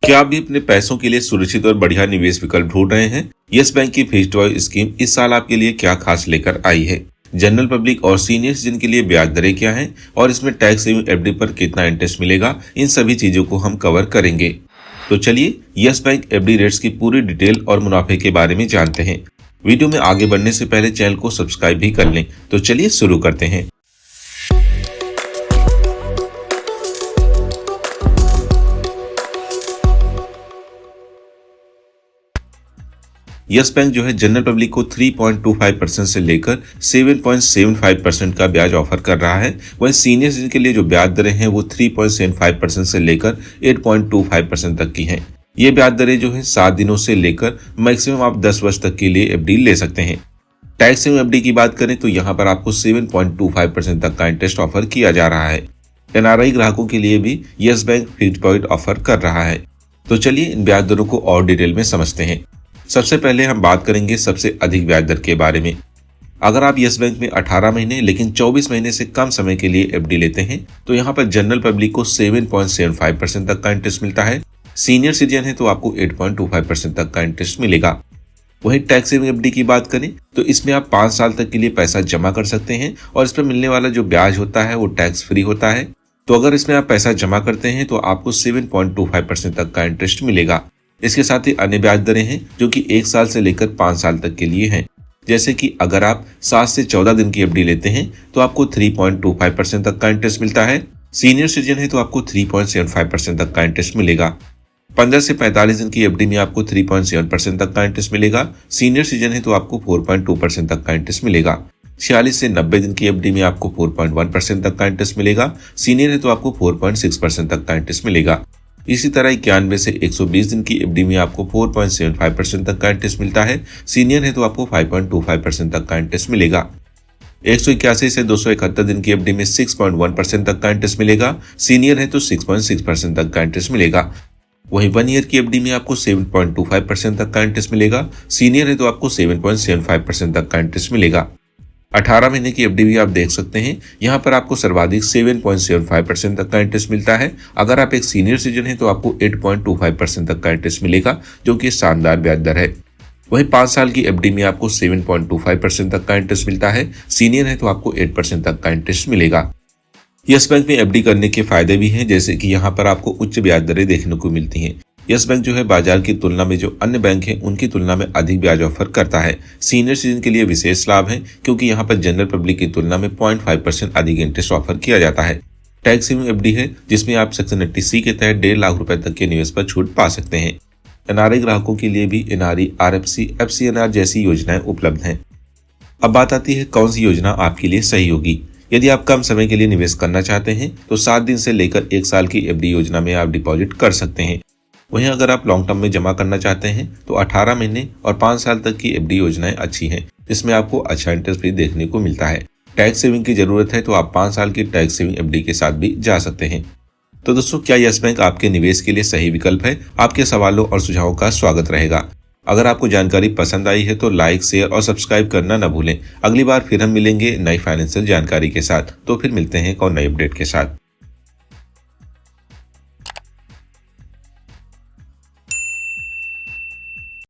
क्या आप भी अपने पैसों के लिए सुरक्षित और बढ़िया निवेश विकल्प ढूंढ रहे हैं? यस बैंक की फिक्स्ड डिपॉजिट स्कीम इस साल आपके लिए क्या खास लेकर आई है? जनरल पब्लिक और सीनियर सिटीजन के लिए ब्याज दरें क्या हैं और इसमें टैक्स सेविंग एफडी पर कितना इंटरेस्ट मिलेगा, इन सभी चीजों को हम कवर करेंगे। तो चलिए यस बैंक एफडी रेट्स की पूरी डिटेल और मुनाफे के बारे में जानते हैं। वीडियो में आगे बढ़ने से पहले चैनल को सब्सक्राइब भी कर लें। तो चलिए शुरू करते हैं। यस बैंक जो है जनरल पब्लिक को 3.25% से लेकर 7.75% का ब्याज ऑफर कर रहा है। वहीं सीनियर सिटीजन के लिए जो ब्याज दरें हैं वो 3.75% से लेकर 8.25% तक की हैं। ये ब्याज दरें जो है 7 दिनों से लेकर मैक्सिमम आप 10 वर्ष तक के लिए एफडी ले सकते हैं। टैक्स सेविंग एफडी की बात करें तो यहाँ पर आपको 7.25% तक का इंटरेस्ट ऑफर किया जा रहा है। एनआरआई ग्राहकों के लिए भी yes bank fixed deposit offer कर रहा है। तो चलिए इन ब्याज दरों को और डिटेल में समझते हैं। सबसे पहले हम बात करेंगे सबसे अधिक ब्याज दर के बारे में। अगर आप यस बैंक में 18 महीने लेकिन 24 महीने से कम समय के लिए एफडी लेते हैं तो यहाँ पर जनरल पब्लिक को 7.75% तक का इंटरेस्ट मिलता है। सीनियर सिटीजन है तो आपको 8.25% तक का इंटरेस्ट मिलेगा। वहीं टैक्स सेविंग एफडी की बात करें तो इसमें आप 5 साल तक के लिए पैसा जमा कर सकते हैं और इस पर मिलने वाला जो ब्याज होता है वो टैक्स फ्री होता है। तो अगर इसमें आप पैसा जमा करते हैं तो आपको 7.25% तक का इंटरेस्ट मिलेगा। इसके साथ ही अन्य ब्याज दरें हैं जो कि 1 साल से लेकर 5 साल तक के लिए हैं। जैसे कि अगर आप 7 से 14 दिन की एफडी लेते हैं तो आपको 3.25% तक का इंटरेस्ट मिलता है। सीनियर सिटीजन है तो आपको 3.75% तक का इंटरेस्ट मिलेगा। 15 से 45 दिन की एफडी में आपको 3.7% तक का इंटरेस्ट मिलेगा। सीनियर सिटीजन है तो आपको 4.2% तक का इंटरेस्ट मिलेगा। 46 से 90 दिन की एफडी में आपको 4.1% तक का इंटरेस्ट मिलेगा। सीनियर है तो आपको 4.6% तक का इंटरेस्ट मिलेगा। इसी तरह 91 से 120 दिन की एफडी में आपको 4.75% तक का इंटरेस्ट मिलता है। सीनियर है तो आपको 5.25% तक का इंटरेस्ट मिलेगा। 181 से 271 दिन की एफडी में 6.1% तक का इंटरेस्ट मिलेगा। सीनियर है तो 6.6% तक का इंटरेस्ट मिलेगा। वहीं 1 ईयर की एफडी में आपको 7.25% तक का इंटरेस्ट मिलेगा। सीनियर है तो आपको 7.75% तक का इंटरेस्ट मिलेगा। 18 महीने की एफडी भी आप देख सकते हैं। यहाँ पर आपको सर्वाधिक 7.75% तक का इंटरेस्ट मिलता है। अगर आप एक सीनियर सिटीजन हैं तो आपको 8.25% तक का इंटरेस्ट मिलेगा, जो कि शानदार ब्याज दर है। वहीं 5 साल की एफडी में आपको 7.25% तक का इंटरेस्ट मिलता है। सीनियर है तो आपको 8% तक का इंटरेस्ट मिलेगा। यस बैंक में एफडी करने के फायदे भी हैं, जैसे कि यहाँ पर आपको उच्च ब्याज दरें देखने को मिलती हैं। यस बैंक जो है बाजार की तुलना में जो अन्य बैंक हैं उनकी तुलना में अधिक ब्याज ऑफर करता है। सीनियर सिटीजन के लिए विशेष लाभ है क्योंकि यहाँ पर जनरल पब्लिक की तुलना में 0.5% अधिक इंटरेस्ट ऑफर किया जाता है। टैक्स सेविंग एफडी है जिसमें आप सेक्शन 80C के तहत 1.5 लाख रुपए तक के निवेश पर छूट पा सकते हैं। एनआरआई ग्राहकों के लिए भी एनआरई, आरएफसी, एफसीएनआर जैसी योजनाएं उपलब्ध हैं। अब बात आती है कौन सी योजना आपके लिए सही होगी। यदि आप कम समय के लिए निवेश करना चाहते हैं तो 7 दिन से लेकर 1 साल की एफडी योजना में आप डिपॉजिट कर सकते हैं। वहीं अगर आप लॉन्ग टर्म में जमा करना चाहते हैं तो 18 महीने और 5 साल तक की एफडी योजनाएं अच्छी हैं, जिसमें आपको अच्छा इंटरेस्ट भी देखने को मिलता है। टैक्स सेविंग की जरूरत है तो आप 5 साल की टैक्स सेविंग एफडी के साथ भी जा सकते हैं। तो दोस्तों, क्या यस बैंक आपके निवेश के लिए सही विकल्प है? आपके सवालों और सुझावों का स्वागत रहेगा। अगर आपको जानकारी पसंद आई है तो लाइक, शेयर और सब्सक्राइब करना न भूलें। अगली बार फिर हम मिलेंगे नई फाइनेंशियल जानकारी के साथ। तो फिर मिलते हैं एक और नई अपडेट के साथ।